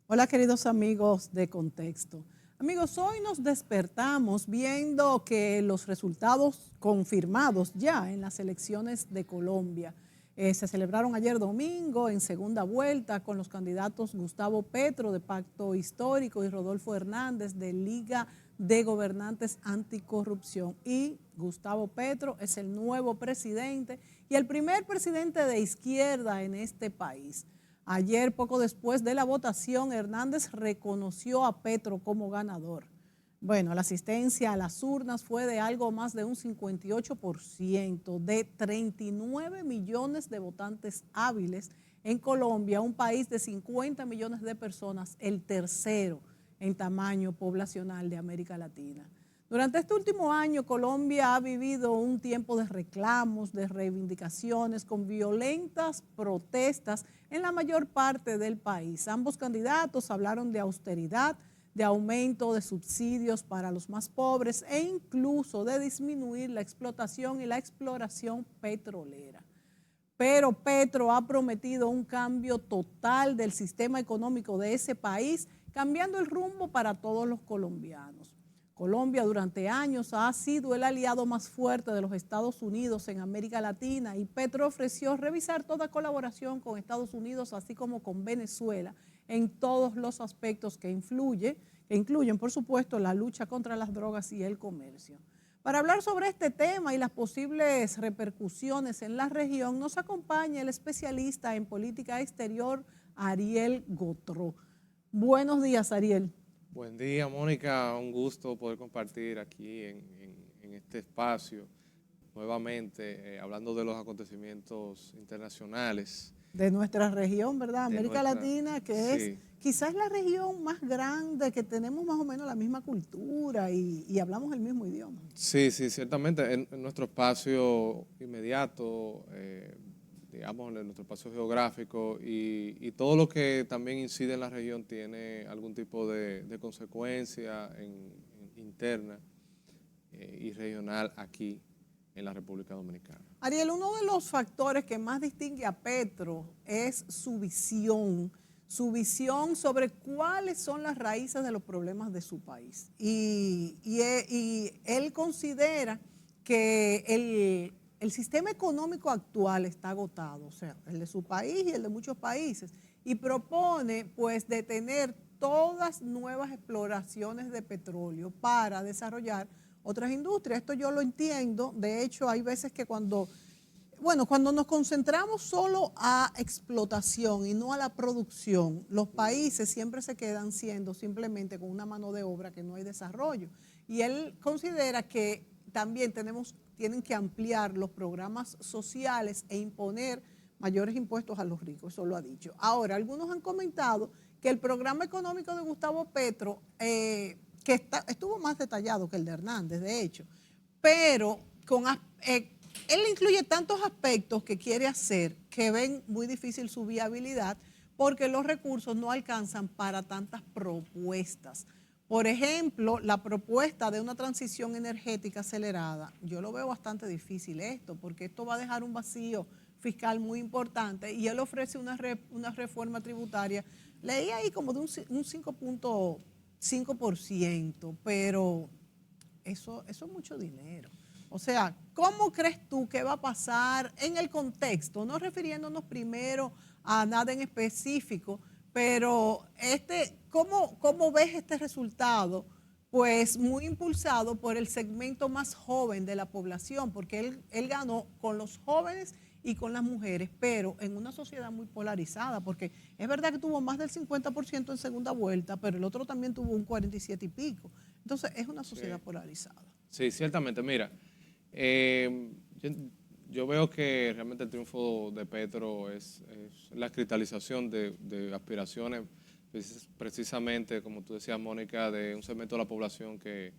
Hola queridos amigos de Contexto. Amigos, hoy nos despertamos viendo que los resultados confirmados ya en las elecciones de Colombia se celebraron ayer domingo en segunda vuelta con los candidatos Gustavo Petro de Pacto Histórico y Rodolfo Hernández de Liga de Gobernantes Anticorrupción. Y Gustavo Petro es el nuevo presidente y el primer presidente de izquierda en este país. Ayer, poco después de la votación, Hernández reconoció a Petro como ganador. Bueno, la asistencia a las urnas fue de algo más de un 58% de 39 millones de votantes hábiles en Colombia, un país de 50 millones de personas, el tercero en tamaño poblacional de América Latina. Durante este último año, Colombia ha vivido un tiempo de reclamos, de reivindicaciones, con violentas protestas en la mayor parte del país. Ambos candidatos hablaron de austeridad, de aumento de subsidios para los más pobres e incluso de disminuir la explotación y la exploración petrolera. Pero Petro ha prometido un cambio total del sistema económico de ese país, cambiando el rumbo para todos los colombianos. Colombia durante años ha sido el aliado más fuerte de los Estados Unidos en América Latina y Petro ofreció revisar toda colaboración con Estados Unidos, así como con Venezuela, en todos los aspectos que incluyen, por supuesto, la lucha contra las drogas y el comercio. Para hablar sobre este tema y las posibles repercusiones en la región, nos acompaña el especialista en política exterior, Ariel Gotró. Buenos días, Ariel. Buen día, Mónica. Un gusto poder compartir aquí en este espacio nuevamente, hablando de los acontecimientos internacionales De nuestra región, ¿verdad? de América nuestra... Latina, que es Sí, quizás la región más grande, que tenemos más o menos la misma cultura y hablamos el mismo idioma. sí, ciertamente en nuestro espacio inmediato, digamos, en nuestro espacio geográfico y todo lo que también incide en la región tiene algún tipo de consecuencia interna y regional aquí en la República Dominicana. Ariel, uno de los factores que más distingue a Petro es su visión sobre cuáles son las raíces de los problemas de su país. Y él considera que el sistema económico actual está agotado, o sea, el de su país y el de muchos países, y propone pues detener todas nuevas exploraciones de petróleo para desarrollar otras industrias. Esto yo lo entiendo. De hecho, hay veces que cuando nos concentramos solo a explotación y no a la producción, los países siempre se quedan siendo simplemente con una mano de obra que no hay desarrollo. Y él considera que también tienen que ampliar los programas sociales e imponer mayores impuestos a los ricos, eso lo ha dicho. Ahora, algunos han comentado que el programa económico de Gustavo Petro, estuvo más detallado que el de Hernández, de hecho, pero él incluye tantos aspectos que quiere hacer que ven muy difícil su viabilidad porque los recursos no alcanzan para tantas propuestas. Por ejemplo, la propuesta de una transición energética acelerada, yo lo veo bastante difícil esto, porque esto va a dejar un vacío fiscal muy importante y él ofrece una reforma tributaria, leí ahí como de un 5.5%, pero eso es mucho dinero. O sea, ¿cómo crees tú que va a pasar en el contexto? No refiriéndonos primero a nada en específico, pero ¿cómo ves este resultado? Pues muy impulsado por el segmento más joven de la población, porque él ganó con los jóvenes y con las mujeres, pero en una sociedad muy polarizada, porque es verdad que tuvo más del 50% en segunda vuelta, pero el otro también tuvo un 47 y pico. Entonces, es una Sí, sociedad polarizada. sí, ciertamente. Mira, eh, yo, yo veo que realmente el triunfo de Petro es la cristalización de aspiraciones, precisamente, como tú decías, Mónica, de un segmento de la población que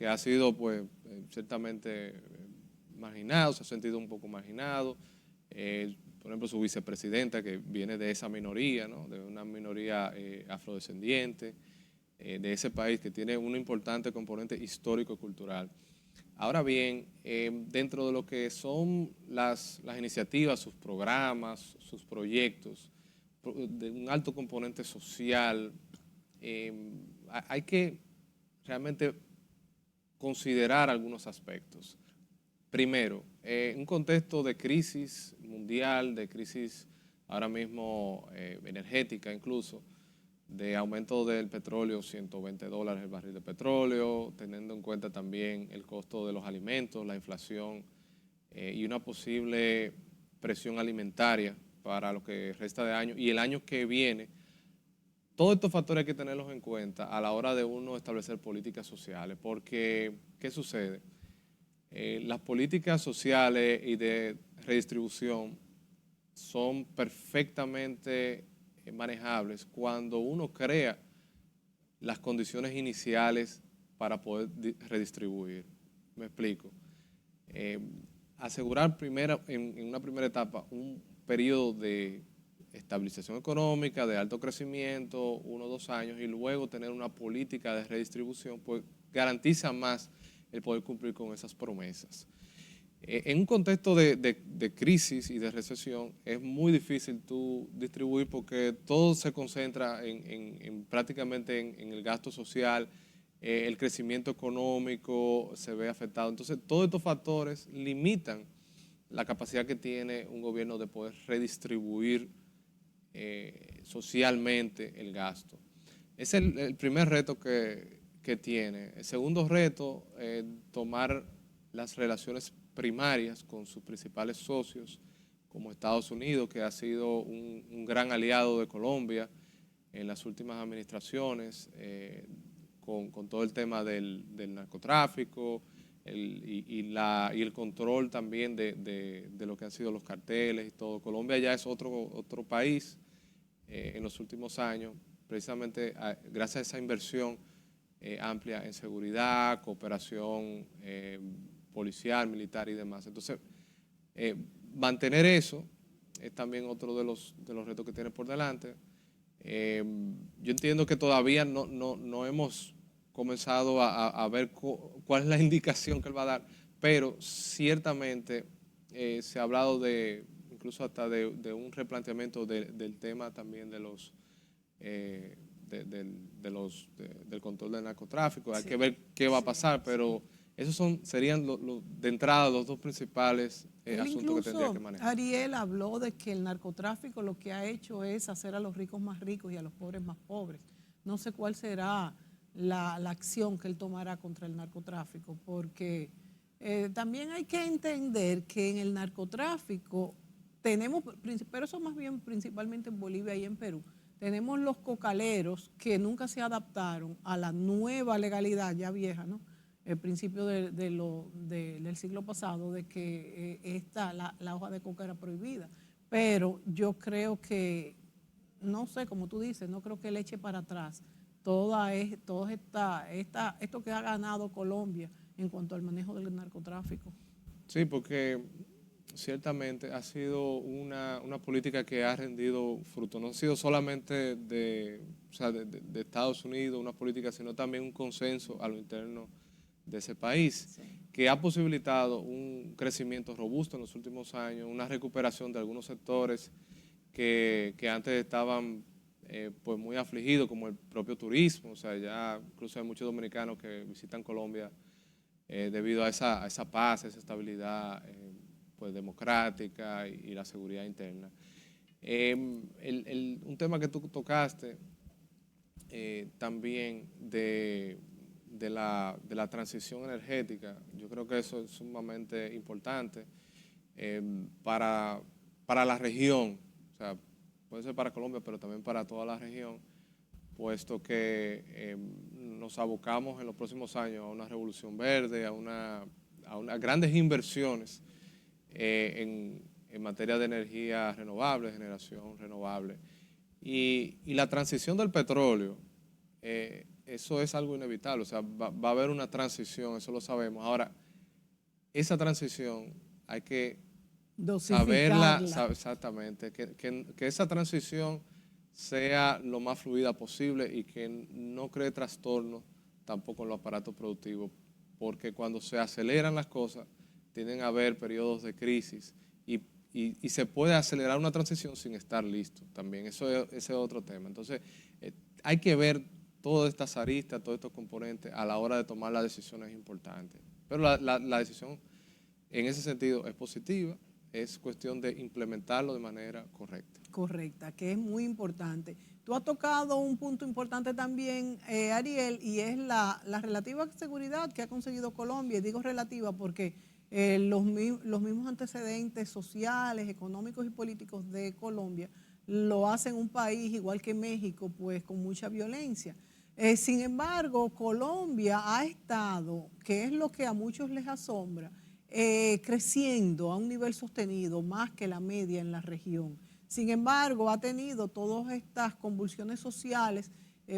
ha sido, pues, ciertamente marginado, se ha sentido un poco marginado. Por ejemplo, su vicepresidenta, que viene de esa minoría, ¿no? De una minoría afrodescendiente, de ese país que tiene un importante componente histórico y cultural. Ahora bien, dentro de lo que son las iniciativas, sus programas, sus proyectos, de un alto componente social, hay que realmente considerar algunos aspectos. Primero, un contexto de crisis mundial, de crisis ahora mismo energética incluso, de aumento del petróleo, $120 el barril de petróleo, teniendo en cuenta también el costo de los alimentos, la inflación y una posible presión alimentaria para lo que resta de año y el año que viene. Todos estos factores hay que tenerlos en cuenta a la hora de uno establecer políticas sociales, porque ¿qué sucede? Las políticas sociales y de redistribución son perfectamente manejables cuando uno crea las condiciones iniciales para poder redistribuir. Me explico. Asegurar en una primera etapa un periodo de estabilización económica, de alto crecimiento, 1 o 2 años, y luego tener una política de redistribución, pues garantiza más el poder cumplir con esas promesas. En un contexto de crisis y de recesión es muy difícil tú distribuir porque todo se concentra prácticamente en el gasto social, el crecimiento económico se ve afectado. Entonces, todos estos factores limitan la capacidad que tiene un gobierno de poder redistribuir socialmente el gasto. Es el primer reto que tiene. El segundo reto, tomar las relaciones primarias con sus principales socios, como Estados Unidos, que ha sido un gran aliado de Colombia en las últimas administraciones, con todo el tema del narcotráfico y el control también de lo que han sido los carteles y todo. Colombia ya es otro país en los últimos años, precisamente gracias a esa inversión amplia en seguridad, cooperación policial, militar y demás. Entonces, mantener eso es también otro de los retos que tiene por delante. Yo entiendo que todavía no hemos comenzado a ver cuál es la indicación que él va a dar, pero ciertamente se ha hablado incluso hasta de un replanteamiento del tema también del control del narcotráfico. Hay que ver qué va a pasar, pero esos serían de entrada los dos principales asuntos que tendría que manejar. Ariel habló de que el narcotráfico lo que ha hecho es hacer a los ricos más ricos y a los pobres más pobres. No sé cuál será la acción que él tomará contra el narcotráfico, porque también hay que entender que en el narcotráfico tenemos, pero eso más bien principalmente en Bolivia y en Perú, tenemos los cocaleros que nunca se adaptaron a la nueva legalidad ya vieja, ¿no? El principio del siglo pasado, de que la hoja de coca era prohibida. Pero yo creo que, no sé, como tú dices, no creo que él eche para atrás esto que ha ganado Colombia en cuanto al manejo del narcotráfico. Sí, porque ciertamente ha sido una política que ha rendido fruto. No ha sido solamente de Estados Unidos una política, sino también un consenso a lo interno de ese país, sí, que ha posibilitado un crecimiento robusto en los últimos años, una recuperación de algunos sectores que antes estaban pues muy afligidos, como el propio turismo. O sea, ya incluso hay muchos dominicanos que visitan Colombia debido a esa paz, a esa estabilidad pues democrática y la seguridad interna. Un tema que tú tocaste también de la transición energética, yo creo que eso es sumamente importante para la región, o sea, puede ser para Colombia, pero también para toda la región, puesto que nos abocamos en los próximos años a una revolución verde, a unas grandes inversiones en materia de energía renovable, generación renovable. Y la transición del petróleo, eso es algo inevitable, o sea, va a haber una transición, eso lo sabemos. Ahora, esa transición hay que saberla, exactamente, que esa transición sea lo más fluida posible y que no cree trastornos tampoco en los aparatos productivos, porque cuando se aceleran las cosas tienden a haber periodos de crisis y y se puede acelerar una transición sin estar listo también. Ese es otro tema. Entonces, hay que ver todas estas aristas, todos estos componentes a la hora de tomar las decisiones importantes. Pero la decisión en ese sentido es positiva, es cuestión de implementarlo de manera correcta. Correcta, que es muy importante. Tú has tocado un punto importante también, Ariel, y es la relativa seguridad que ha conseguido Colombia. Y digo relativa porque los mismos antecedentes sociales, económicos y políticos de Colombia lo hacen un país, igual que México, pues con mucha violencia. Sin embargo, Colombia ha estado, que es lo que a muchos les asombra, creciendo a un nivel sostenido más que la media en la región. Sin embargo, ha tenido todas estas convulsiones sociales,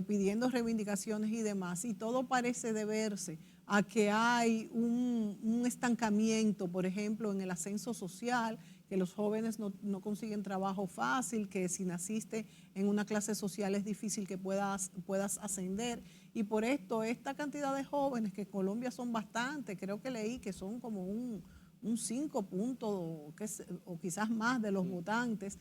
pidiendo reivindicaciones y demás, y todo parece deberse a que hay un estancamiento, por ejemplo, en el ascenso social, que los jóvenes no consiguen trabajo fácil, que si naciste en una clase social es difícil que puedas ascender. Y por esto, esta cantidad de jóvenes, que en Colombia son bastantes, creo que leí que son como un 5 puntos o quizás más de los votantes,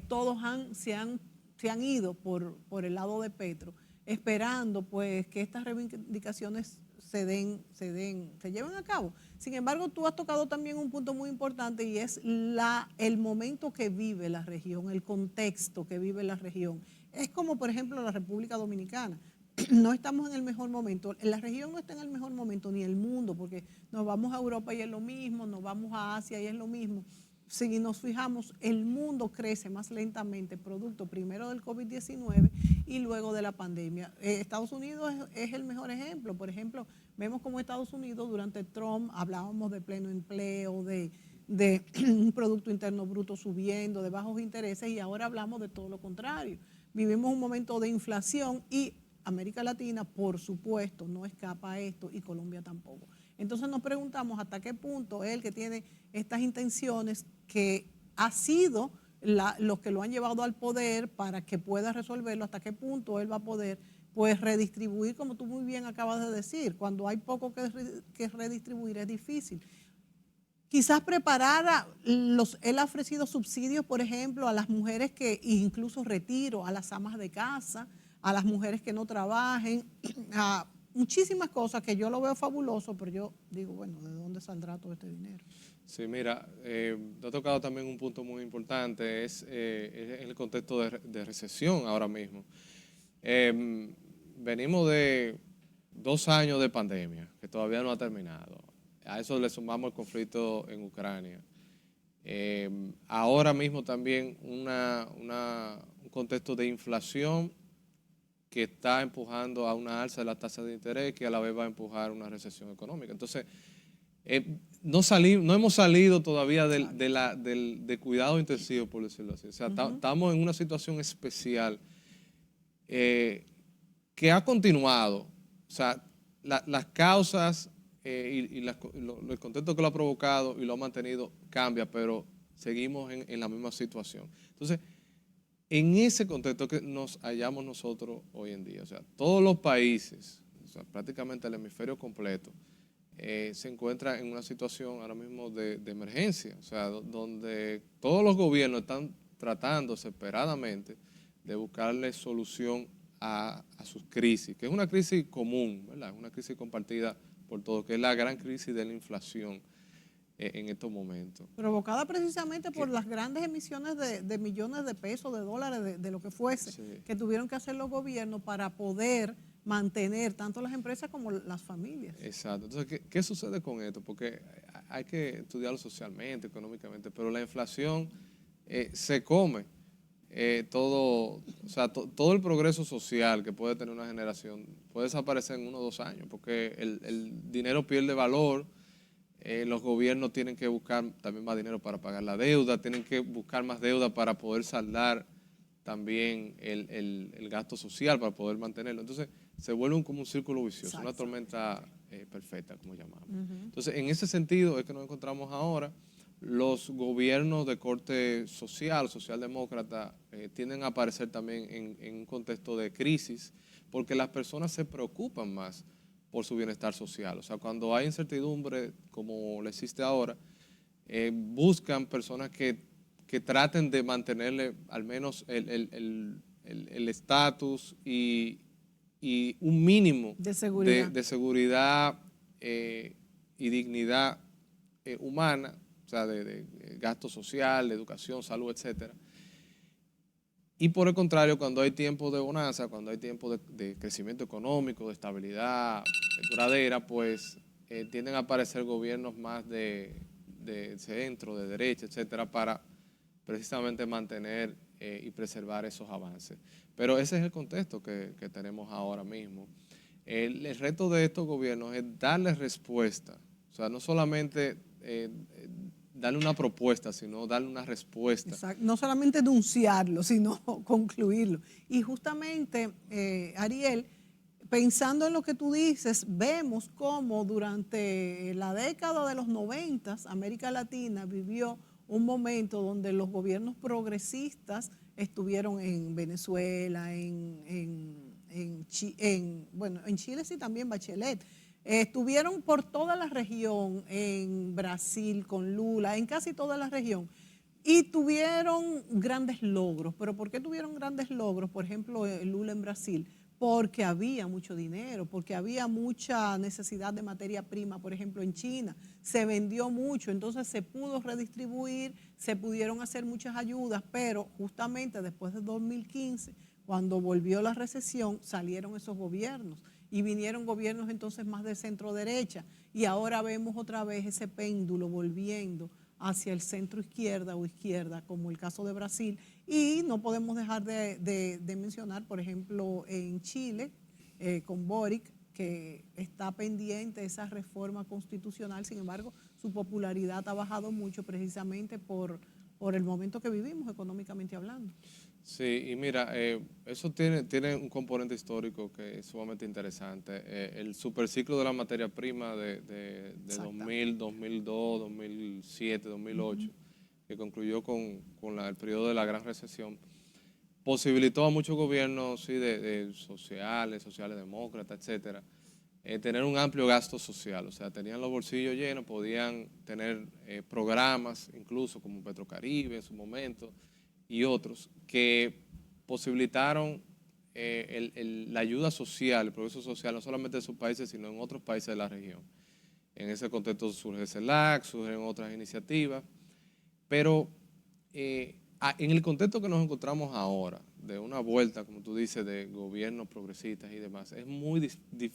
todos se han ido por el lado de Petro, esperando pues que estas reivindicaciones se lleven a cabo. Sin embargo, tú has tocado también un punto muy importante y es el momento que vive la región, el contexto que vive la región. Es como, por ejemplo, la República Dominicana. No estamos en el mejor momento, la región no está en el mejor momento, ni el mundo, porque nos vamos a Europa y es lo mismo, nos vamos a Asia y es lo mismo. Si nos fijamos, el mundo crece más lentamente, producto primero del COVID-19 y luego de la pandemia. Estados Unidos es el mejor ejemplo. Por ejemplo, vemos como Estados Unidos durante Trump hablábamos de pleno empleo, de un Producto Interno Bruto subiendo, de bajos intereses, y ahora hablamos de todo lo contrario. Vivimos un momento de inflación y América Latina, por supuesto, no escapa a esto, y Colombia tampoco. Entonces nos preguntamos hasta qué punto él, que tiene estas intenciones, que ha sido los que lo han llevado al poder para que pueda resolverlo, hasta qué punto él va a poder pues redistribuir, como tú muy bien acabas de decir. Cuando hay poco que redistribuir es difícil. Quizás él ha ofrecido subsidios, por ejemplo, a las mujeres incluso retiro, a las amas de casa, a las mujeres que no trabajen, a muchísimas cosas que yo lo veo fabuloso, pero yo digo, bueno, ¿de dónde saldrá todo este dinero? Sí, mira, te ha tocado también un punto muy importante, es el contexto de recesión ahora mismo. Venimos de 2 años de pandemia, que todavía no ha terminado. A eso le sumamos el conflicto en Ucrania. Ahora mismo también un contexto de inflación que está empujando a una alza de la tasa de interés, que a la vez va a empujar una recesión económica. Entonces, no hemos salido todavía del cuidado intensivo, por decirlo así. O sea, estamos en una situación especial que ha continuado. O sea, las causas el contexto que lo ha provocado y lo ha mantenido cambia, pero seguimos en la misma situación. Entonces, en ese contexto que nos hallamos nosotros hoy en día, o sea, todos los países, o sea, prácticamente el hemisferio completo, se encuentra en una situación ahora mismo de emergencia, o sea, donde todos los gobiernos están tratando desesperadamente de buscarle solución a sus crisis, que es una crisis común, ¿verdad? Es una crisis compartida por todos, que es la gran crisis de la inflación en estos momentos. Provocada precisamente por las grandes emisiones de millones de pesos, de dólares, de lo que fuese, sí, que tuvieron que hacer los gobiernos para poder mantener tanto las empresas como las familias. Exacto. Entonces, ¿qué sucede con esto? Porque hay que estudiarlo socialmente, económicamente, pero la inflación se come todo, o sea, todo el progreso social que puede tener una generación puede desaparecer en 1 o 2 años, porque el dinero pierde valor. Los gobiernos tienen que buscar también más dinero para pagar la deuda, tienen que buscar más deuda para poder saldar también el gasto social, para poder mantenerlo. Entonces, se vuelve como un círculo vicioso, una tormenta perfecta, como llamamos. Entonces, en ese sentido es que nos encontramos ahora. Los gobiernos de corte socialdemócrata, tienden a aparecer también en un contexto de crisis, porque las personas se preocupan más por su bienestar social. O sea, cuando hay incertidumbre como le existe ahora, buscan personas que traten de mantenerle al menos el estatus y un mínimo de seguridad y dignidad humana, o sea, de gasto social, de educación, salud, etcétera. Y por el contrario, cuando hay tiempo de bonanza, cuando hay tiempo de crecimiento económico, de estabilidad duradera, pues tienden a aparecer gobiernos más de centro, de derecha, etcétera, para precisamente mantener y preservar esos avances. Pero ese es el contexto que tenemos ahora mismo. El reto de estos gobiernos es darles respuesta, o sea, no solamente darle una propuesta, sino darle una respuesta. Exacto. No solamente denunciarlo, sino concluirlo. Y justamente, Ariel, pensando en lo que tú dices, vemos cómo durante la década de los 90 América Latina vivió un momento donde los gobiernos progresistas estuvieron en Venezuela, en Chile sí también Bachelet. Estuvieron por toda la región, en Brasil con Lula, en casi toda la región. Y tuvieron grandes logros. ¿Pero por qué tuvieron grandes logros? Por ejemplo, Lula en Brasil. Porque había mucho dinero, porque había mucha necesidad de materia prima. Por ejemplo, en China se vendió mucho, entonces se pudo redistribuir, se pudieron hacer muchas ayudas, pero justamente después de 2015, cuando volvió la recesión, salieron esos gobiernos y vinieron gobiernos entonces más de centro derecha y ahora vemos otra vez ese péndulo volviendo hacia el centro izquierda o izquierda, como el caso de Brasil. Y no podemos dejar de mencionar, por ejemplo, en Chile, con Boric, que está pendiente de esa reforma constitucional, sin embargo, su popularidad ha bajado mucho precisamente por el momento que vivimos económicamente hablando. Sí, y mira, eso tiene un componente histórico que es sumamente interesante. El superciclo de la materia prima de 2000, 2002, 2007, 2008, que concluyó con el periodo de la Gran Recesión, posibilitó a muchos gobiernos sí, sociales demócratas, etcétera, tener un amplio gasto social. O sea, tenían los bolsillos llenos, podían tener programas, incluso como Petrocaribe en su momento, y otros que posibilitaron la ayuda social, el progreso social, no solamente en sus países, sino en otros países de la región. En ese contexto surge CELAC, surgen otras iniciativas, pero en el contexto que nos encontramos ahora, de una vuelta, como tú dices, de gobiernos progresistas y demás, es muy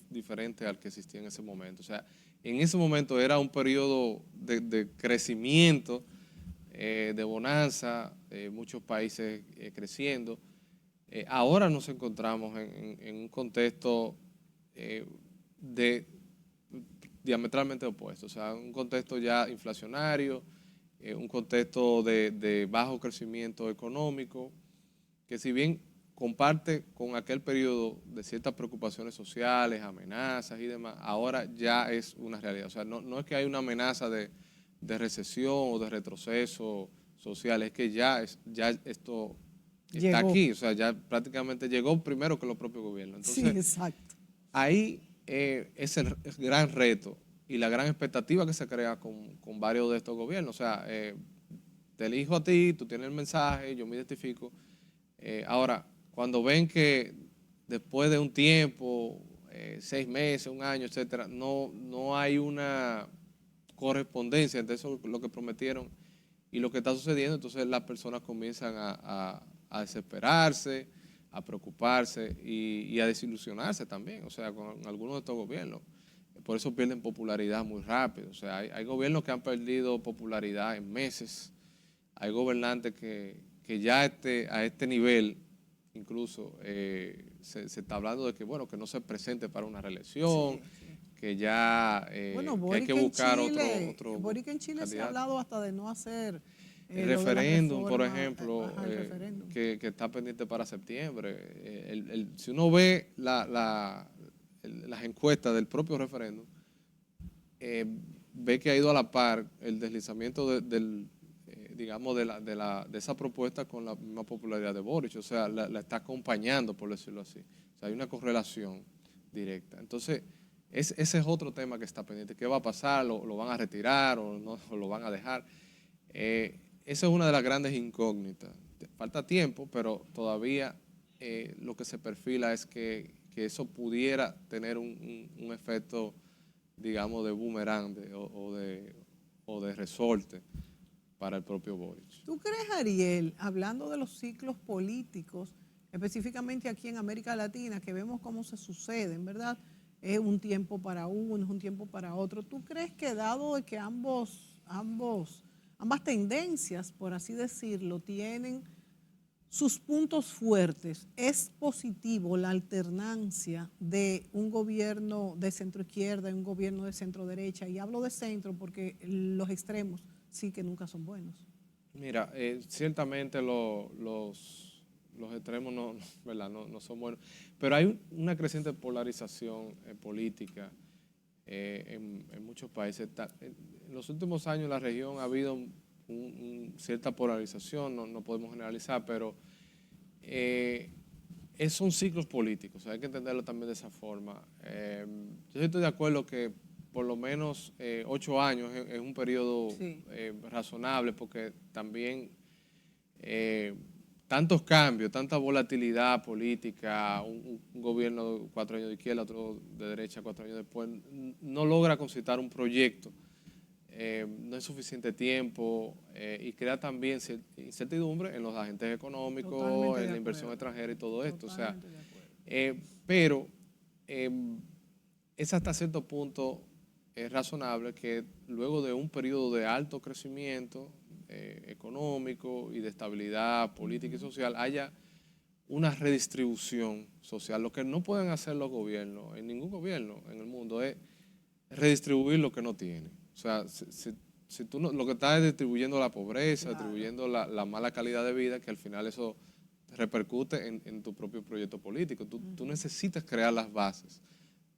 diferente al que existía en ese momento. O sea, en ese momento era un periodo de crecimiento, de bonanza, muchos países creciendo. Ahora nos encontramos en un contexto diametralmente opuesto, o sea, un contexto ya inflacionario, un contexto de bajo crecimiento económico, que si bien comparte con aquel periodo de ciertas preocupaciones sociales, amenazas y demás, ahora ya es una realidad. O sea, no es que hay una amenaza de recesión o de retroceso social, es que ya esto está aquí, o sea, ya prácticamente llegó primero que los propios gobiernos. Entonces, sí, exacto. Ahí es el gran reto y la gran expectativa que se crea con varios de estos gobiernos. O sea, te elijo a ti, tú tienes el mensaje, yo me identifico. Ahora, cuando ven que después de un tiempo, 6 meses, un año, etcétera, no hay una correspondencia entre eso, lo que prometieron y lo que está sucediendo, entonces las personas comienzan a desesperarse, a preocuparse y a desilusionarse también, o sea, con algunos de estos gobiernos. Por eso pierden popularidad muy rápido. O sea, hay gobiernos que han perdido popularidad en meses. Hay gobernantes que ya a este nivel, incluso, se está hablando de que, bueno, que no se presente para una reelección, Sí. que ya Bueno, que hay que Boric en buscar Chile, otro Boric en Chile se ha candidato. hablado hasta de no hacer El lo de la referéndum, por reforma, ejemplo, el referéndum. que está pendiente para septiembre. Si uno ve las encuestas del propio referéndum, ve que ha ido a la par el deslizamiento digamos, de esa propuesta con la misma popularidad de Boric. O sea, la está acompañando, por decirlo así. O sea, hay una correlación directa. Entonces, ese es otro tema que está pendiente. ¿Qué va a pasar? ¿Lo van a retirar o no o lo van a dejar? Esa es una de las grandes incógnitas. Falta tiempo, pero todavía lo que se perfila es que eso pudiera tener un efecto, digamos, de boomerang o de resorte para el propio Boric. ¿Tú crees, Ariel, hablando de los ciclos políticos, específicamente aquí en América Latina, que vemos cómo se suceden, ¿verdad? Es un tiempo para uno, es un tiempo para otro. ¿Tú crees que dado de que ambas tendencias, por así decirlo, tienen sus puntos fuertes, es positivo la alternancia de un gobierno de centro izquierda y un gobierno de centro derecha? Y hablo de centro porque los extremos sí que nunca son buenos. Mira, ciertamente los extremos ¿verdad? No son buenos, pero hay una creciente polarización política en muchos países. En los últimos años en la región ha habido cierta polarización, no podemos generalizar, pero son ciclos políticos, hay que entenderlo también de esa forma. Yo estoy de acuerdo que por lo menos 8 años es un periodo razonable, porque también tantos cambios, tanta volatilidad política, un gobierno 4 años de izquierda, otro de derecha 4 años después, no logra concitar un proyecto, no es suficiente tiempo y crea también incertidumbre en los agentes económicos, en la inversión extranjera y todo esto. Pero es hasta cierto punto razonable que luego de un periodo de alto crecimiento económico y de estabilidad política y social haya una redistribución social. Lo que no pueden hacer los gobiernos, en ningún gobierno en el mundo, es redistribuir lo que no tienen. O sea, si tú lo que estás es distribuyendo la pobreza, distribuyendo la mala calidad de vida, que al final eso repercute en tu propio proyecto político. Tú necesitas crear las bases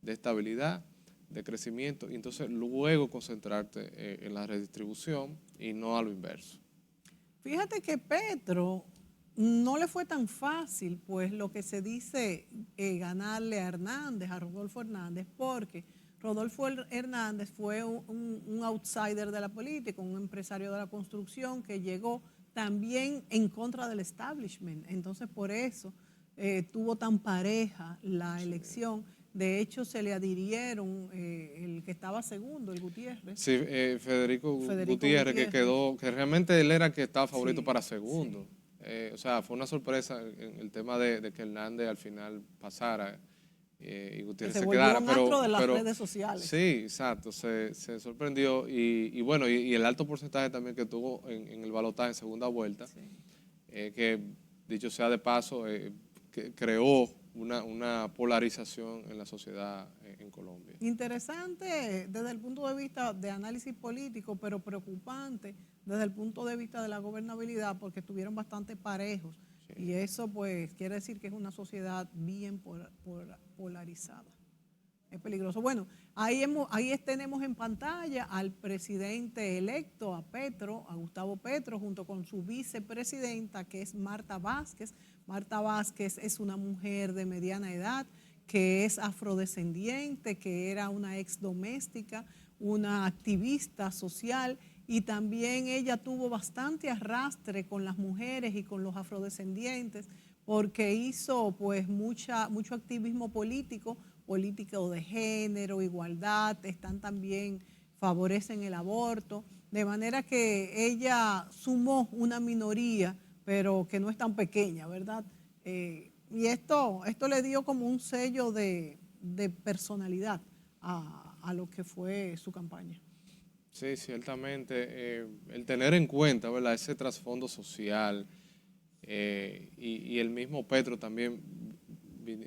de estabilidad, de crecimiento, y entonces luego concentrarte en la redistribución y no a lo inverso. Fíjate que Petro no le fue tan fácil, pues lo que se dice, ganarle a Hernández, a Rodolfo Hernández, porque Rodolfo Hernández fue un outsider de la política, un empresario de la construcción que llegó también en contra del establishment. Entonces, por eso tuvo tan pareja la elección. De hecho, se le adhirieron el que estaba segundo, el Gutiérrez. Sí, Federico Gutiérrez, que realmente él era el que estaba favorito para segundo. O sea, fue una sorpresa en el tema de que Hernández al final pasara y Gutiérrez se quedara. Un astro de las redes sociales. Sí, exacto, se sorprendió y bueno, y el alto porcentaje también que tuvo en el balotaje en segunda vuelta, que dicho sea de paso, que creó una polarización en la sociedad en Colombia. Interesante desde el punto de vista de análisis político, pero preocupante desde el punto de vista de la gobernabilidad, porque estuvieron bastante parejos. Sí. Y eso pues quiere decir que es una sociedad bien polarizada. Es peligroso. Bueno, ahí tenemos en pantalla al presidente electo, a Gustavo Petro, junto con su vicepresidenta, que es Marta Vázquez. Marta Vázquez es una mujer de mediana edad, que es afrodescendiente, que era una ex doméstica, una activista social, y también ella tuvo bastante arrastre con las mujeres y con los afrodescendientes, porque hizo pues mucho activismo político de género, igualdad, favorecen el aborto, de manera que ella sumó una minoría, pero que no es tan pequeña, ¿verdad? Y esto le dio como un sello de personalidad a lo que fue su campaña. Sí, ciertamente. El tener en cuenta, ¿verdad?, ese trasfondo social y el mismo Petro también,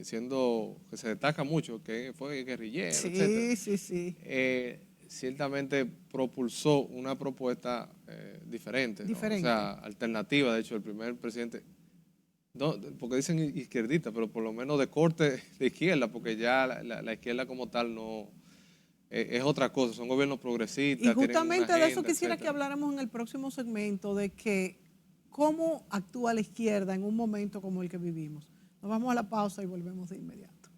siendo que se destaca mucho, que fue guerrillero, etc. Sí. Ciertamente propulsó una propuesta diferente, ¿no? O sea, alternativa. De hecho, el primer presidente, no, porque dicen izquierdista, pero por lo menos de corte de izquierda, porque ya la izquierda como tal no es otra cosa, son gobiernos progresistas. Y justamente de eso quisiera etcétera. Que habláramos en el próximo segmento, de que cómo actúa la izquierda en un momento como el que vivimos. Nos vamos a la pausa y volvemos de inmediato.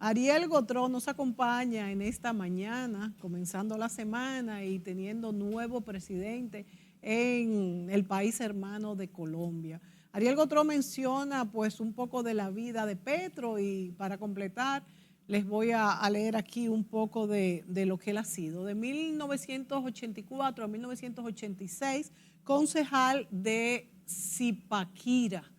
Ariel Gotrón nos acompaña en esta mañana, comenzando la semana y teniendo nuevo presidente en el país hermano de Colombia. Ariel Gotrón menciona pues un poco de la vida de Petro y para completar les voy a leer aquí un poco de lo que él ha sido. De 1984 a 1986, concejal de Zipaquira.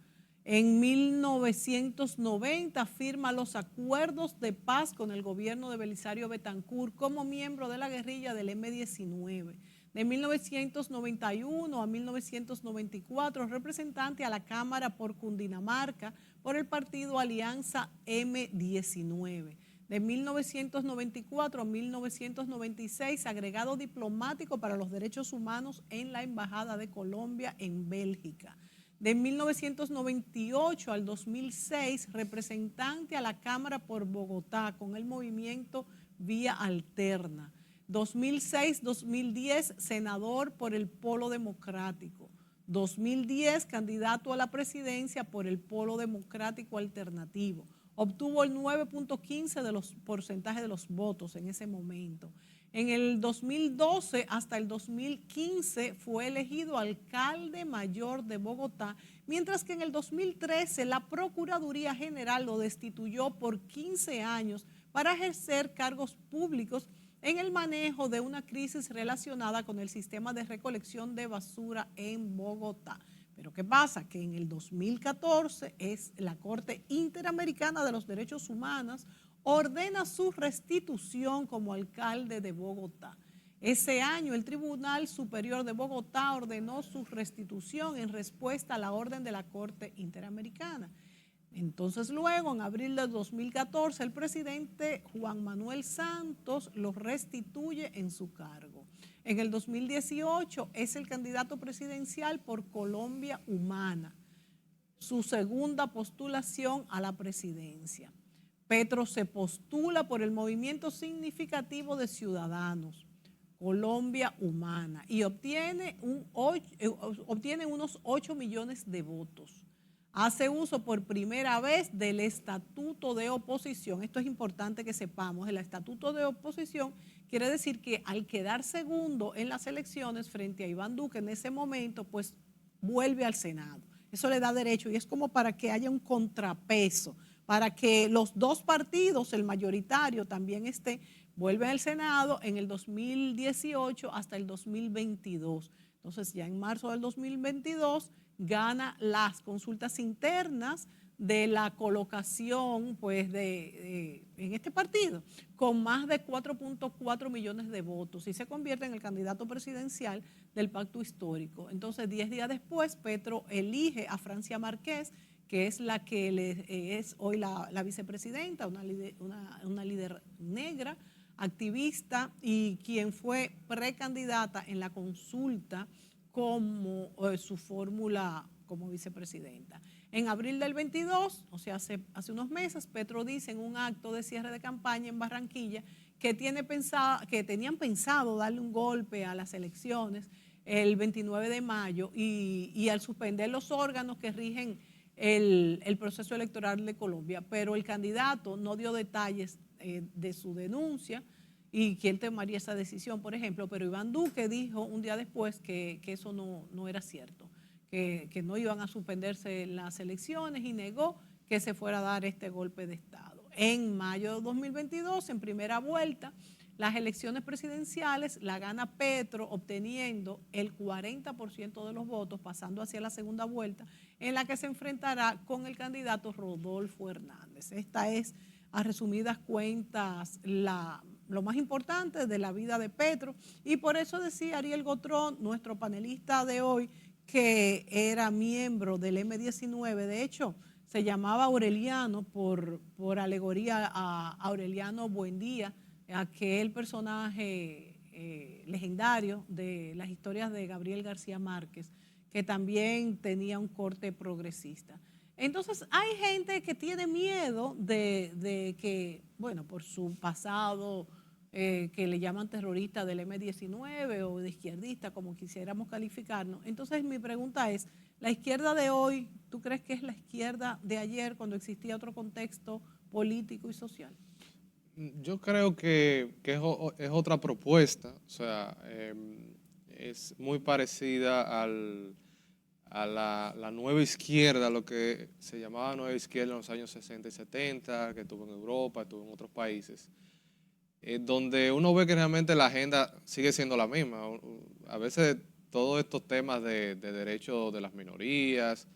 En 1990 firma los acuerdos de paz con el gobierno de Belisario Betancur como miembro de la guerrilla del M-19. De 1991 a 1994, representante a la Cámara por Cundinamarca por el partido Alianza M-19. De 1994 a 1996, agregado diplomático para los derechos humanos en la Embajada de Colombia en Bélgica. De 1998 al 2006, representante a la Cámara por Bogotá con el movimiento Vía Alterna. 2006-2010, senador por el Polo Democrático. 2010, candidato a la presidencia por el Polo Democrático Alternativo. Obtuvo el 9.15% de los porcentajes de los votos en ese momento. En el 2012 hasta el 2015 fue elegido alcalde mayor de Bogotá, mientras que en el 2013 la Procuraduría General lo destituyó por 15 años para ejercer cargos públicos en el manejo de una crisis relacionada con el sistema de recolección de basura en Bogotá. Pero ¿qué pasa? Que en el 2014 la Corte Interamericana de los Derechos Humanos ordena su restitución como alcalde de Bogotá. Ese año el Tribunal Superior de Bogotá ordenó su restitución en respuesta a la orden de la Corte Interamericana. Entonces luego, en abril del 2014, el presidente Juan Manuel Santos lo restituye en su cargo. En el 2018 es el candidato presidencial por Colombia Humana, su segunda postulación a la presidencia. Petro se postula por el movimiento significativo de ciudadanos, Colombia Humana, y obtiene unos 8 millones de votos. Hace uso por primera vez del estatuto de oposición. Esto es importante que sepamos. El estatuto de oposición quiere decir que al quedar segundo en las elecciones frente a Iván Duque en ese momento, pues vuelve al Senado. Eso le da derecho y es como para que haya un contrapeso, para que los dos partidos, el mayoritario también vuelve al Senado en el 2018 hasta el 2022. Entonces ya en marzo del 2022 gana las consultas internas de la colocación pues, en este partido con más de 4.4 millones de votos y se convierte en el candidato presidencial del pacto histórico. Entonces 10 días después Petro elige a Francia Márquez, que es la que es hoy la vicepresidenta, una líder negra, activista y quien fue precandidata en la consulta como su fórmula como vicepresidenta. En abril del 22, o sea, hace unos meses, Petro dice en un acto de cierre de campaña en Barranquilla que tenían pensado darle un golpe a las elecciones el 29 de mayo y al suspender los órganos que rigen el proceso electoral de Colombia, pero el candidato no dio detalles de su denuncia y quién tomaría esa decisión, por ejemplo, pero Iván Duque dijo un día después que eso no era cierto, que no iban a suspenderse las elecciones y negó que se fuera a dar este golpe de Estado. En mayo de 2022, en primera vuelta, las elecciones presidenciales la gana Petro obteniendo el 40% de los votos, pasando hacia la segunda vuelta, en la que se enfrentará con el candidato Rodolfo Hernández. Esta es, a resumidas cuentas, lo más importante de la vida de Petro, y por eso decía Ariel Gotrón, nuestro panelista de hoy, que era miembro del M-19, de hecho se llamaba Aureliano por alegoría a Aureliano Buendía, aquel personaje legendario de las historias de Gabriel García Márquez, que también tenía un corte progresista. Entonces hay gente que tiene miedo de que, bueno, por su pasado que le llaman terrorista del M-19 o de izquierdista, como quisiéramos calificarnos. Entonces mi pregunta es, ¿la izquierda de hoy, tú crees que es la izquierda de ayer cuando existía otro contexto político y social? Yo creo que es otra propuesta, o sea, es muy parecida a la nueva izquierda, lo que se llamaba nueva izquierda en los años 60 y 70, que estuvo en Europa, estuvo en otros países, donde uno ve que realmente la agenda sigue siendo la misma. A veces todos estos temas de derechos de las minorías,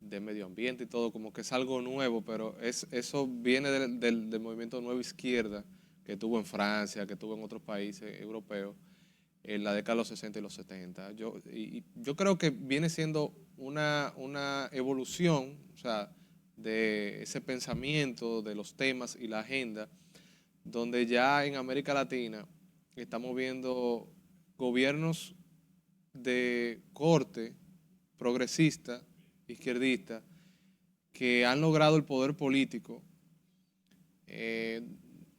de medio ambiente y todo, como que es algo nuevo, pero eso viene del movimiento Nueva Izquierda que tuvo en Francia, que tuvo en otros países europeos en la década de los 60 y los 70. Yo creo que viene siendo una evolución, o sea, de ese pensamiento, de los temas y la agenda, donde ya en América Latina estamos viendo gobiernos de corte progresista, izquierdista, que han logrado el poder político,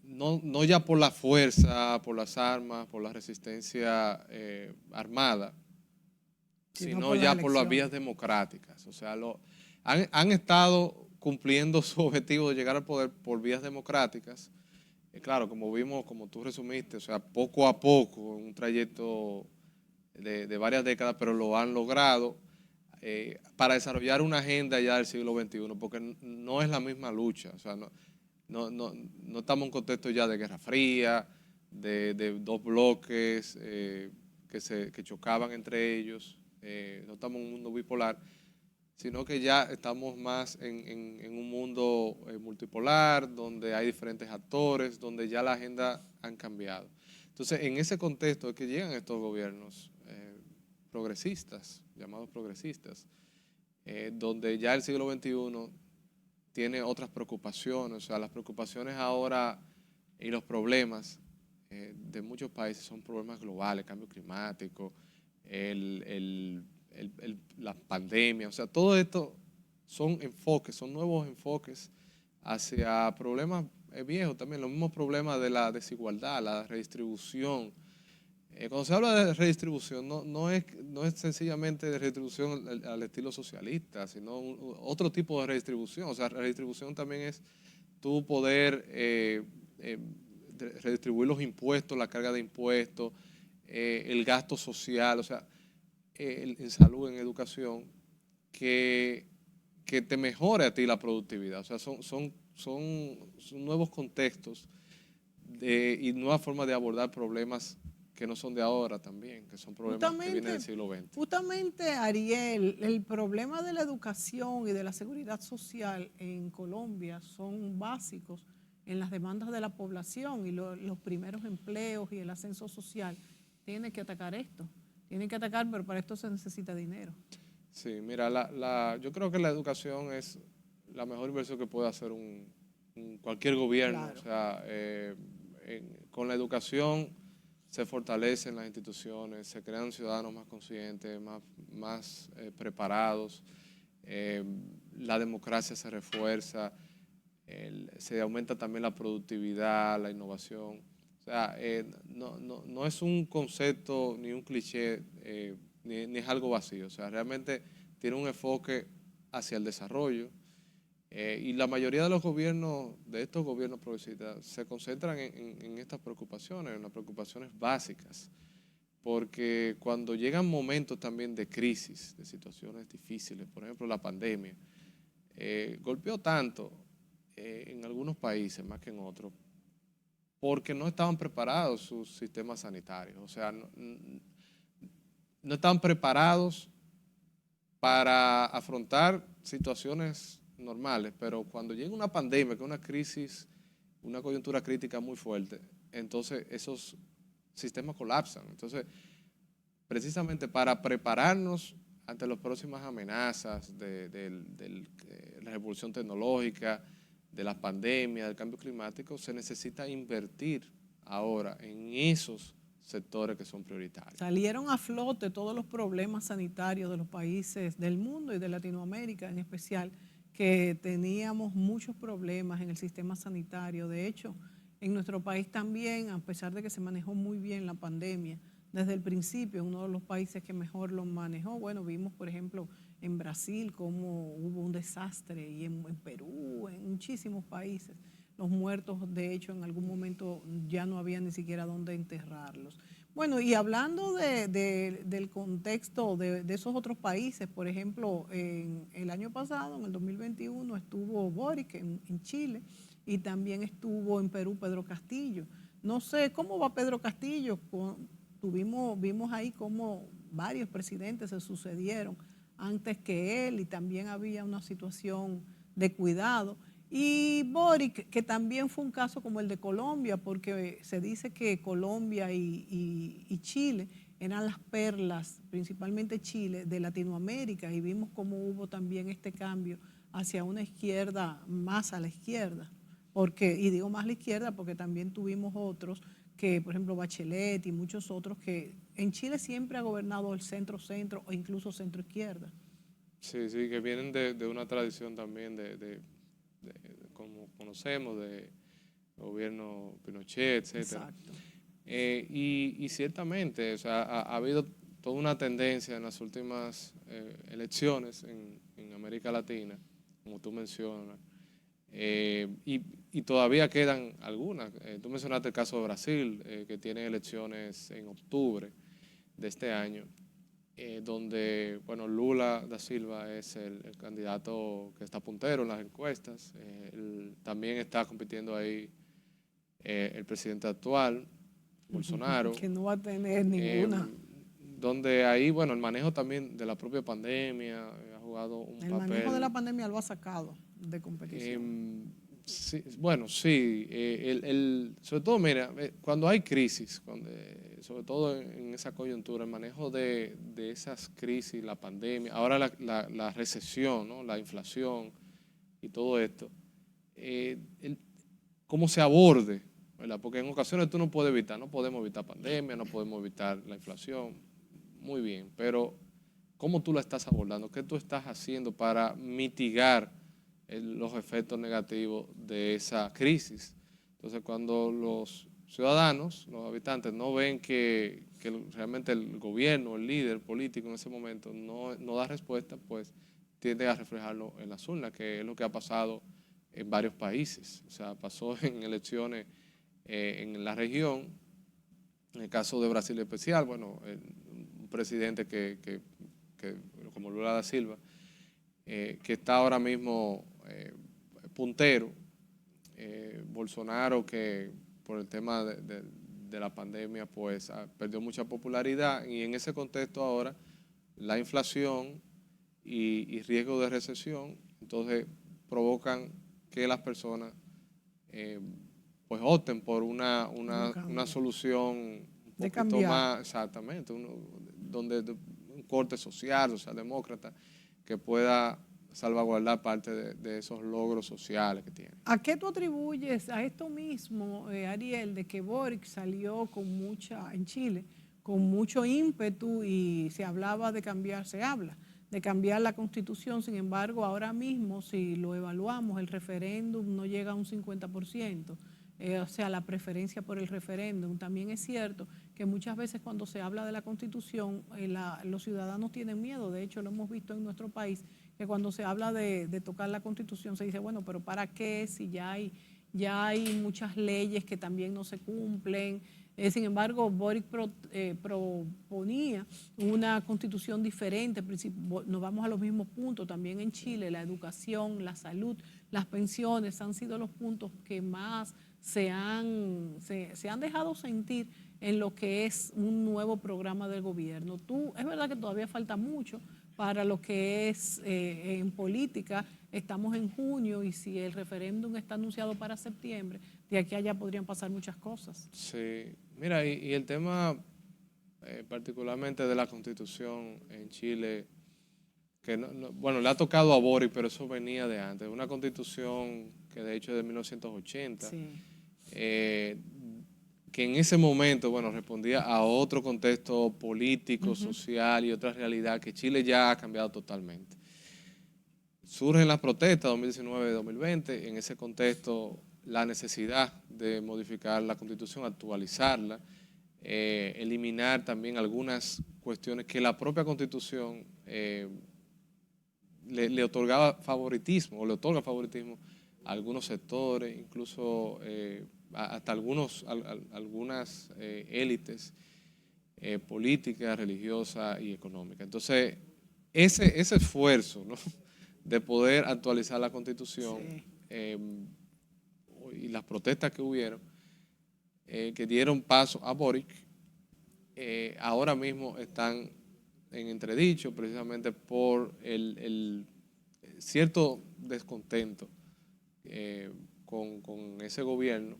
no ya por la fuerza, por las armas, por la resistencia armada, Sino sino por las ya por las elecciones. vías democráticas. O sea, han estado cumpliendo su objetivo de llegar al poder por vías democráticas. Claro, como vimos, como tú resumiste, o sea, poco a poco, un trayecto de varias décadas, pero lo han logrado para desarrollar una agenda ya del siglo XXI, porque no es la misma lucha, o sea, no estamos en un contexto ya de Guerra Fría, de dos bloques que chocaban entre ellos, no estamos en un mundo bipolar, sino que ya estamos más en un mundo multipolar, donde hay diferentes actores, donde ya la agenda han cambiado. Entonces, en ese contexto es que llegan estos gobiernos progresistas, llamados progresistas, donde ya el siglo XXI tiene otras preocupaciones, o sea, las preocupaciones ahora y los problemas de muchos países son problemas globales, cambio climático, la pandemia, o sea, todo esto son enfoques, son nuevos enfoques hacia problemas viejos también, los mismos problemas de la desigualdad, la redistribución. Cuando se habla de redistribución, no es sencillamente de redistribución al estilo socialista, sino otro tipo de redistribución. O sea, redistribución también es tu poder redistribuir los impuestos, la carga de impuestos, el gasto social, o sea, en salud, en educación, que te mejore a ti la productividad. O sea, son nuevos contextos y nuevas formas de abordar problemas que no son de ahora también, que son problemas que vienen del Justamente, siglo XX. justamente, Ariel, el problema de la educación y de la seguridad social en Colombia son básicos en las demandas de la población y los primeros empleos y el ascenso social. Tiene que atacar esto, tienen que atacar, pero para esto se necesita dinero. Sí, mira, yo creo que la educación es la mejor inversión que puede hacer cualquier gobierno. O Claro. sea, con la educación se fortalecen las instituciones, se crean ciudadanos más conscientes, más preparados, eh, la democracia se refuerza, se aumenta también la productividad, la innovación. O sea, no es un concepto ni un cliché, ni es algo vacío. O sea, realmente tiene un enfoque hacia el desarrollo. Y la mayoría de los gobiernos, de estos gobiernos progresistas, se concentran en estas preocupaciones, en las preocupaciones básicas. Porque cuando llegan momentos también de crisis, de situaciones difíciles, por ejemplo la pandemia, golpeó tanto en algunos países más que en otros, porque no estaban preparados sus sistemas sanitarios. O sea, no estaban preparados para afrontar situaciones normales, pero cuando llega una pandemia, que es una crisis, una coyuntura crítica muy fuerte, entonces esos sistemas colapsan. Entonces, precisamente para prepararnos ante las próximas amenazas de la revolución tecnológica, de la pandemia, del cambio climático, se necesita invertir ahora en esos sectores que son prioritarios. Salieron a flote todos los problemas sanitarios de los países del mundo y de Latinoamérica en especial, que teníamos muchos problemas en el sistema sanitario. De hecho, en nuestro país también, a pesar de que se manejó muy bien la pandemia, desde el principio, uno de los países que mejor lo manejó, bueno, vimos por ejemplo en Brasil cómo hubo un desastre y en Perú, en muchísimos países. los muertos, de hecho, en algún momento ya no había ni siquiera dónde enterrarlos. Bueno, y hablando del contexto de esos otros países, por ejemplo, en el año pasado, en el 2021, estuvo Boric en Chile y también estuvo en Perú Pedro Castillo. No sé, ¿cómo va Pedro Castillo? Vimos ahí cómo varios presidentes se sucedieron antes que él y también había una situación de cuidado. Y Boric, que también fue un caso como el de Colombia, porque se dice que Colombia y Chile eran las perlas, principalmente Chile, de Latinoamérica, y vimos cómo hubo también este cambio hacia una izquierda, más a la izquierda, porque, y digo más a la izquierda porque también tuvimos otros que, por ejemplo, Bachelet y muchos otros que en Chile siempre ha gobernado el centro-centro o incluso centro-izquierda. Sí, sí, que vienen de una tradición también como conocemos, de gobierno Pinochet, etcétera. Exacto. Y ciertamente, o sea, ha habido toda una tendencia en las últimas elecciones en América Latina, como tú mencionas, y todavía quedan algunas. Tú mencionaste el caso de Brasil, que tiene elecciones en octubre de este año, donde, bueno, Lula da Silva es el candidato que está puntero en las encuestas. También está compitiendo ahí el presidente actual, Bolsonaro. Que no va a tener ninguna. Donde ahí, bueno, el manejo también de la propia pandemia ha jugado un El papel. manejo de la pandemia lo ha sacado de competición. Sí, bueno, sí, sobre todo, mira, cuando hay crisis, sobre todo en esa coyuntura, el manejo de esas crisis, la pandemia, ahora la recesión, ¿no? La inflación y todo esto, cómo se aborde, ¿verdad? Porque en ocasiones tú no podemos evitar pandemia, no podemos evitar la inflación, muy bien, pero ¿cómo tú la estás abordando? ¿Qué tú estás haciendo para mitigar los efectos negativos de esa crisis? Entonces, cuando los ciudadanos, los habitantes, no ven que realmente el gobierno, el líder político en ese momento no da respuesta, pues tiende a reflejarlo en las urnas, que es lo que ha pasado en varios países. O sea, pasó en elecciones en la región, en el caso de Brasil especial, bueno, un presidente que como Lula da Silva, que está ahora mismo puntero, Bolsonaro, que por el tema de la pandemia, pues perdió mucha popularidad, y en ese contexto ahora la inflación y riesgo de recesión, entonces provocan que las personas pues opten por una solución un De poquito cambiar. más, exactamente, donde un corte socialdemócrata, que pueda salvaguardar parte de esos logros sociales que tiene. ¿A qué tú atribuyes a esto mismo, Ariel, de que Boric salió en Chile, con mucho ímpetu y se hablaba de cambiar, de cambiar la constitución? Sin embargo, ahora mismo, si lo evaluamos, el referéndum no llega a un 50%. O sea, la preferencia por el referéndum. También es cierto que muchas veces cuando se habla de la Constitución, los ciudadanos tienen miedo. De hecho, lo hemos visto en nuestro país, que cuando se habla de tocar la Constitución se dice, bueno, pero ¿para qué? Si ya hay muchas leyes que también no se cumplen. Sin embargo, Boric proponía una constitución diferente. Nos vamos a los mismos puntos. También en Chile, la educación, la salud, las pensiones han sido los puntos que más se han dejado sentir en lo que es un nuevo programa del gobierno. Es verdad que todavía falta mucho para lo que es en política. Estamos en junio y si el referéndum está anunciado para septiembre, de aquí a allá podrían pasar muchas cosas. Sí, mira, y el tema particularmente de la Constitución en Chile, que bueno, le ha tocado a Boric, pero eso venía de antes, una Constitución que de hecho es de 1980. Sí. Que en ese momento, bueno, respondía a otro contexto político, social y otra realidad, que Chile ya ha cambiado totalmente. Surgen las protestas 2019-2020, en ese contexto la necesidad de modificar la Constitución, actualizarla, eliminar también algunas cuestiones que la propia Constitución le otorgaba favoritismo, o le otorga favoritismo algunos sectores, incluso hasta algunas élites políticas, religiosas y económicas. Entonces, ese esfuerzo, ¿no?, de poder actualizar la Constitución, Sí. Y las protestas que hubieron, que dieron paso a Boric, ahora mismo están en entredicho precisamente por el cierto descontento con ese gobierno,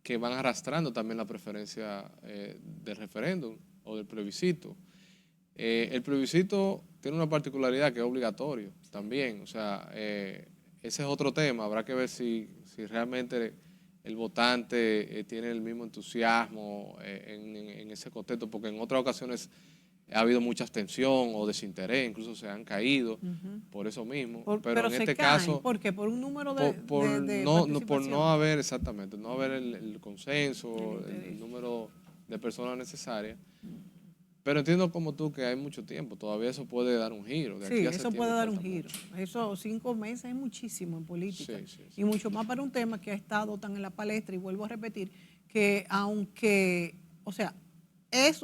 que van arrastrando también la preferencia del referéndum o del plebiscito. El plebiscito tiene una particularidad, que es obligatorio también, o sea, ese es otro tema. Habrá que ver si realmente el votante tiene el mismo entusiasmo en ese contexto, porque en otras ocasiones ha habido mucha abstención o desinterés, incluso se han caído por eso mismo, pero Pero en se este caen, caso, ¿por qué? Por un número por de por participación. no haber, exactamente, no haber el consenso, El interés. el número de personas necesarias. Pero entiendo como tú que hay mucho tiempo, todavía eso puede dar un giro. De Sí, aquí a eso septiembre puede dar un falta giro. mucho. Eso, 5 meses es muchísimo en política. Sí, sí, Y sí. mucho más para un tema que ha estado tan en la palestra. Y vuelvo a repetir que aunque, o sea, es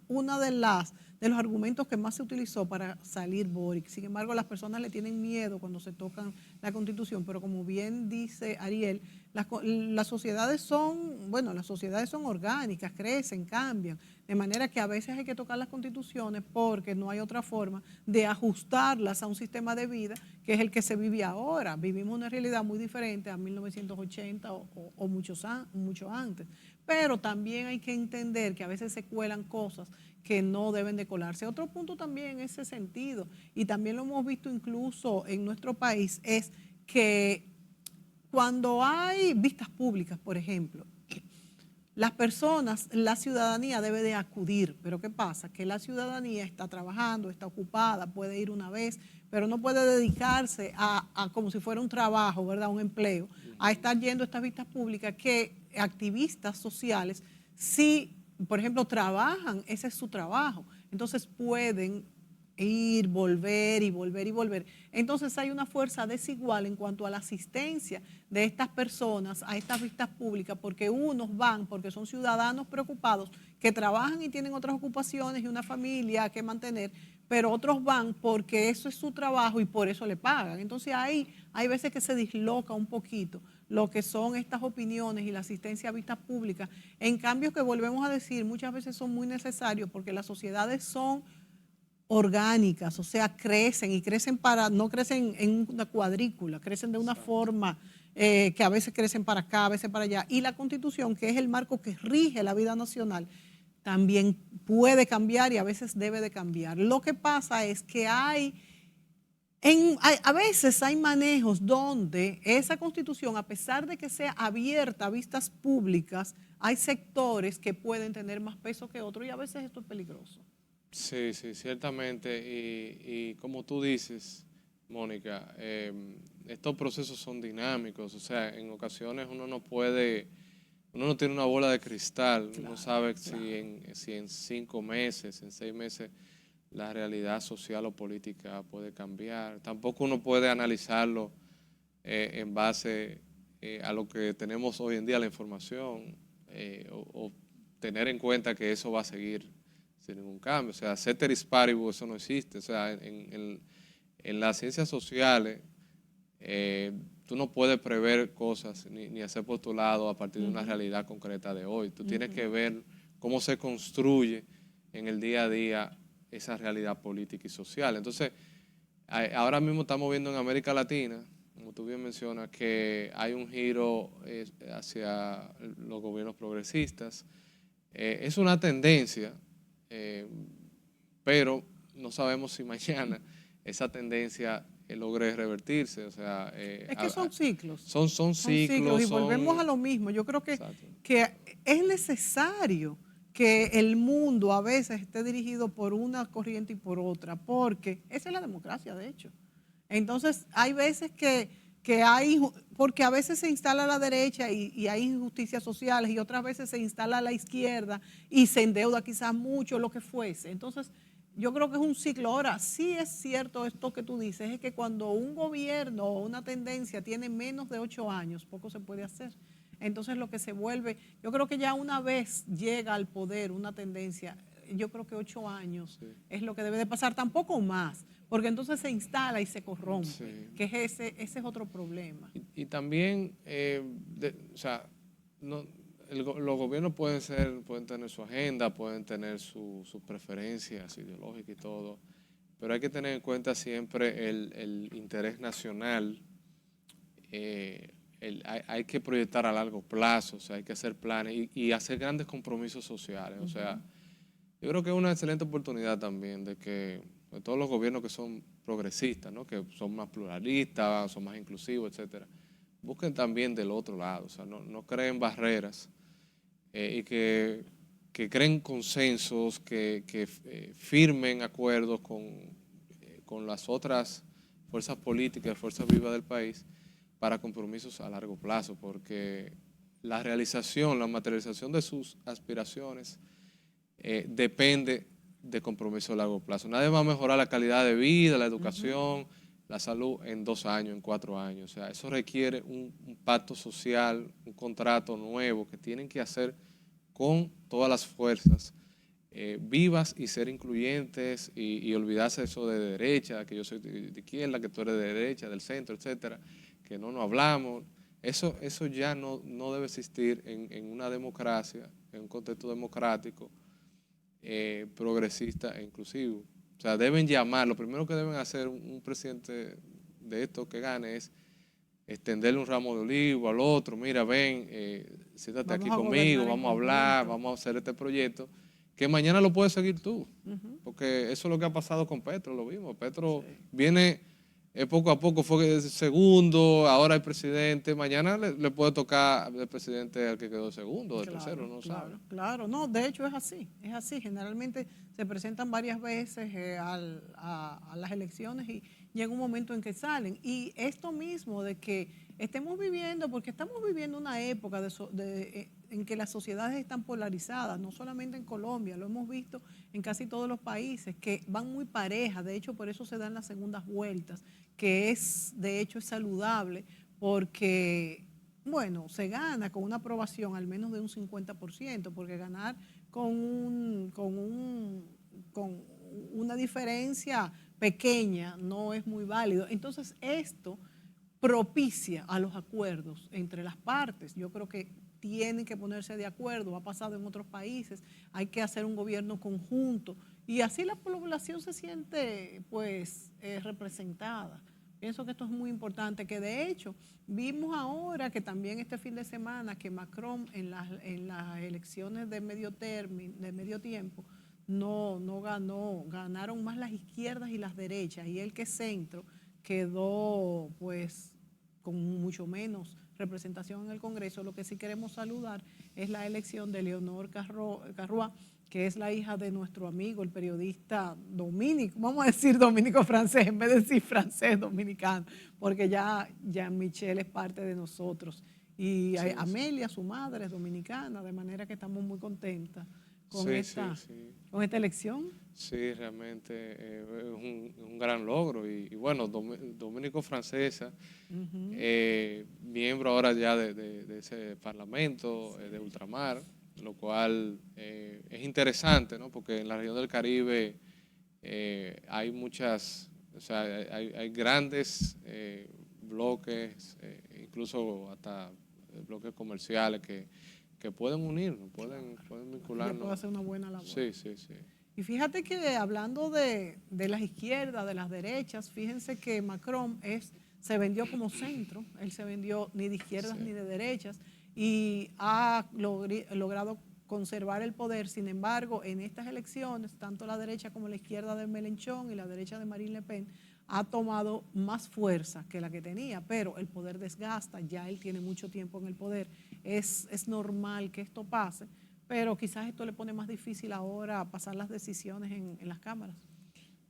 una de los argumentos que más se utilizó para salir Boric. Sin embargo, las personas le tienen miedo cuando se tocan la Constitución, pero como bien dice Ariel, las sociedades son orgánicas, crecen, cambian, de manera que a veces hay que tocar las constituciones porque no hay otra forma de ajustarlas a un sistema de vida que es el que se vive ahora. Vivimos una realidad muy diferente a 1980 o mucho antes, pero también hay que entender que a veces se cuelan cosas que no deben de colarse. Otro punto también en ese sentido, y también lo hemos visto incluso en nuestro país, es que cuando hay vistas públicas, por ejemplo, las personas, la ciudadanía debe de acudir, pero ¿qué pasa? Que la ciudadanía está trabajando, está ocupada, puede ir una vez, pero no puede dedicarse a como si fuera un trabajo, ¿verdad? Un empleo, a estar yendo a estas vistas públicas que activistas sociales sí, por ejemplo, trabajan, ese es su trabajo, entonces pueden ir, volver y volver y volver. Entonces hay una fuerza desigual en cuanto a la asistencia de estas personas a estas vistas públicas, porque unos van porque son ciudadanos preocupados que trabajan y tienen otras ocupaciones y una familia que mantener, pero otros van porque eso es su trabajo y por eso le pagan. Entonces ahí hay veces que se disloca un poquito lo que son estas opiniones y la asistencia a vistas públicas, en cambio que volvemos a decir, muchas veces son muy necesarios porque las sociedades son orgánicas, o sea, crecen y crecen no crecen en una cuadrícula, crecen de una forma que a veces crecen para acá, a veces para allá. Y la Constitución, que es el marco que rige la vida nacional, también puede cambiar y a veces debe de cambiar. Lo que pasa es que a veces hay manejos donde esa Constitución, a pesar de que sea abierta a vistas públicas, hay sectores que pueden tener más peso que otros y a veces esto es peligroso. Sí, sí, ciertamente. Y como tú dices, Mónica, estos procesos son dinámicos. O sea, en ocasiones uno no tiene una bola de cristal, Claro, no sabe claro. si en 5 meses, en 6 meses, la realidad social o política puede cambiar. Tampoco uno puede analizarlo en base a lo que tenemos hoy en día, la información, o tener en cuenta que eso va a seguir sin ningún cambio. O sea, ceteris paribus, eso no existe. O sea, en las ciencias sociales, tú no puedes prever cosas ni hacer postulado a partir de una realidad concreta de hoy. Tú tienes que ver cómo se construye en el día a día esa realidad política y social. Entonces, ahora mismo estamos viendo en América Latina, como tú bien mencionas, que hay un giro hacia los gobiernos progresistas. Es una tendencia, pero no sabemos si mañana esa tendencia logre revertirse. O sea, Es que son ciclos. son Son ciclos ciclos, y volvemos a son... lo mismo. Yo creo Exacto. que es necesario que el mundo a veces esté dirigido por una corriente y por otra, porque esa es la democracia, de hecho. Entonces, hay veces porque a veces se instala la derecha y hay injusticias sociales y otras veces se instala la izquierda y se endeuda quizás mucho, lo que fuese. Entonces, yo creo que es un ciclo. Ahora, sí es cierto esto que tú dices, es que cuando un gobierno o una tendencia tiene menos de 8 años, poco se puede hacer. Entonces lo que se vuelve, yo creo que ya una vez llega al poder una tendencia, yo creo que 8 años Sí. es lo que debe de pasar, tampoco más, porque entonces se instala y se corrompe, Sí. que es ese es otro problema. Y también, o sea, no, los gobiernos pueden tener su agenda, pueden tener sus preferencias ideológicas y todo, pero hay que tener en cuenta siempre el interés nacional. Hay que proyectar a largo plazo, o sea, hay que hacer planes y hacer grandes compromisos sociales. O sea, yo creo que es una excelente oportunidad también de todos los gobiernos que son progresistas, ¿no? Que son más pluralistas, son más inclusivos, etcétera, busquen también del otro lado, o sea, no creen barreras y que creen consensos, que firmen acuerdos con las otras fuerzas políticas, fuerzas vivas del país para compromisos a largo plazo, porque la realización, la materialización de sus aspiraciones depende de compromiso a largo plazo. Nadie va a mejorar la calidad de vida, la educación, la salud en 2 años, en 4 años. O sea, eso requiere un pacto social, un contrato nuevo que tienen que hacer con todas las fuerzas vivas y ser incluyentes y olvidarse eso de derecha, que yo soy de izquierda, que tú eres de derecha, del centro, etcétera, que no nos hablamos. Eso ya no debe existir en una democracia, en un contexto democrático, progresista e inclusivo. O sea, deben llamar, lo primero que deben hacer un presidente de esto que gane es extenderle un ramo de olivo al otro, mira, ven, siéntate Vamos aquí a conmigo, gobernar en vamos a hablar, conjunto. vamos a hacer este proyecto, que mañana lo puedes seguir tú, porque eso es lo que ha pasado con Petro, lo vimos. Petro Sí. viene poco a poco, fue segundo, ahora el presidente, mañana le puede tocar el presidente al que quedó segundo, de tercero, Claro, no sabe. claro, claro. No, de hecho es así, es así. Generalmente se presentan varias veces a las elecciones y llega un momento en que salen. Y esto mismo de que estemos viviendo, porque estamos viviendo una época en que las sociedades están polarizadas, no solamente en Colombia, lo hemos visto en casi todos los países, que van muy parejas. De hecho, por eso se dan las segundas vueltas, que de hecho, es saludable, porque bueno, se gana con una aprobación al menos de un 50%, porque ganar con una diferencia pequeña no es muy válido. Entonces, esto propicia a los acuerdos entre las partes. Yo creo que tienen que ponerse de acuerdo, ha pasado en otros países, hay que hacer un gobierno conjunto y así la población se siente pues representada. Pienso que esto es muy importante, que de hecho vimos ahora que también este fin de semana que Macron en las elecciones de medio tiempo, no ganó, ganaron más las izquierdas y las derechas, y el que es centro quedó pues con mucho menos representación en el Congreso. Lo que sí queremos saludar es la elección de Leonor Carrois, que es la hija de nuestro amigo, el periodista dominico, vamos a decir dominico francés, en vez de decir francés dominicano, porque ya Michelle es parte de nosotros. Y Sí, sí. Amelia, su madre, es dominicana, de manera que estamos muy contentas con Sí, sí, sí. con esta elección. Sí, realmente es un gran logro. Y bueno, Dominico Francesa, miembro ahora ya de ese parlamento de ultramar, lo cual es interesante, ¿no? Porque en la región del Caribe hay muchas, o sea, hay grandes bloques, incluso hasta bloques comerciales que pueden unirnos, pueden Ella puede vincularnos. hacer una buena labor. Sí, sí, sí. Y fíjate que hablando de las izquierdas, de las derechas, fíjense que Macron se vendió como centro, él se vendió ni de izquierdas Sí. ni de derechas y ha logrado conservar el poder. Sin embargo, en estas elecciones, tanto la derecha como la izquierda de Mélenchon y la derecha de Marine Le Pen ha tomado más fuerza que la que tenía, pero el poder desgasta, ya él tiene mucho tiempo en el poder, es normal que esto pase, pero quizás esto le pone más difícil ahora pasar las decisiones en las cámaras.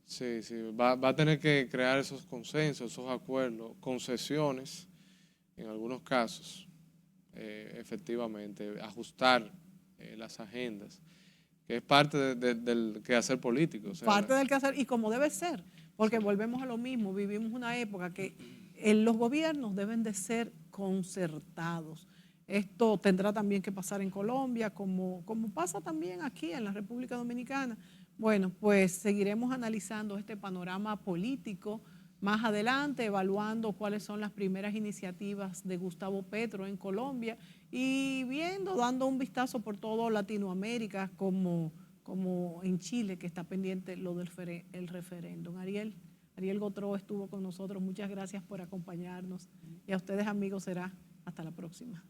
Sí, sí, va a tener que crear esos consensos, esos acuerdos, concesiones en algunos casos, efectivamente, ajustar las agendas. que es parte del quehacer político. O sea, parte del quehacer y como debe ser, porque volvemos a lo mismo, vivimos una época que los gobiernos deben de ser concertados. Esto tendrá también que pasar en Colombia, como pasa también aquí en la República Dominicana. Bueno, pues seguiremos analizando este panorama político más adelante, evaluando cuáles son las primeras iniciativas de Gustavo Petro en Colombia y viendo, dando un vistazo por toda Latinoamérica como en Chile, que está pendiente lo del el referéndum. Ariel Gotró estuvo con nosotros. Muchas gracias por acompañarnos. Y a ustedes, amigos, será hasta la próxima.